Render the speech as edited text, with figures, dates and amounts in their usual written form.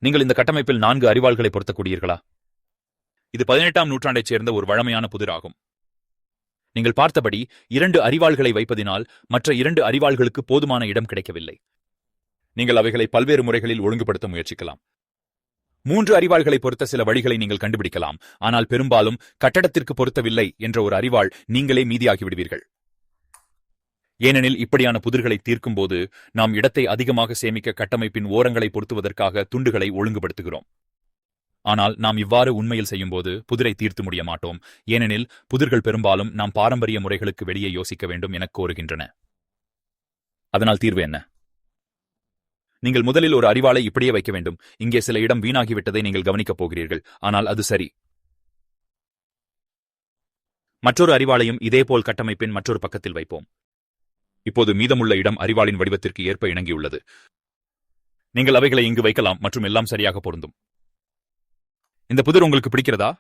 நீங்கள் இந்த கட்டமைப்பில் 4 அரிவாள்களை பொருத்தக்கூடியீர்களா? இது 18ஆம் நூற்றாண்டைச் சேர்ந்த ஒரு வழமையான புதிர் ஆகும். நீங்கள் பார்த்தபடி 2 அரிவாள்களை வைப்பதினால் மற்ற 2 அரிவாள்களுக்கு போதுமான இடம் கிடைக்கவில்லை. நீங்கள் அவைகளை பல்வேறு முறைகளில் ஒழுங்குபடுத்த முயற்சிக்கலாம். 3 அரிவாள்களை பொருத்த சில வழிகளை நீங்கள் கண்டுபிடிக்கலாம், ஆனால் பெரும்பாலும் கட்டடத்திற்கு பொருத்தவில்லை என்ற ஒரு அரிவாள் நீங்களே மீதியாகிவிடுவீர்கள். ஏனெனில் இப்படியான புதிர்களை தீர்க்கும் போது நாம் இடத்தை அதிகமாக சேமிக்க கட்டமைப்பின் ஓரங்களை பொருத்துவதற்காக துண்டுகளை ஒழுங்குபடுத்துகிறோம். ஆனால் நாம் இவ்வாறு உண்மையில் செய்யும்போது புதிரை தீர்த்து முடிய மாட்டோம், ஏனெனில் புதிர்கள் பெரும்பாலும் நாம் பாரம்பரிய முறைகளுக்கு வெளியே யோசிக்க வேண்டும் என கோருகின்றன. அதனால் தீர்வு என்ன? நீங்கள் முதலில் ஒரு அரிவாளை இப்படியே வைக்க வேண்டும். இங்கே சில இடம் வீணாகிவிட்டதை நீங்கள் கவனிக்கப் போகிறீர்கள், ஆனால் அது சரி. மற்றொரு அரிவாளையும் இதேபோல் கட்டமைப்பின் மற்றொரு பக்கத்தில் வைப்போம். இப்போது மீதமுள்ள இடம் அரிவாளின் வடிவத்திற்கு ஏற்ப இணங்கியுள்ளது. நீங்கள் அவைகளை இங்கு வைக்கலாம் மற்றும் எல்லாம் சரியாக பொருந்தும். இந்த புதிர் உங்களுக்கு பிடிக்கிறதா?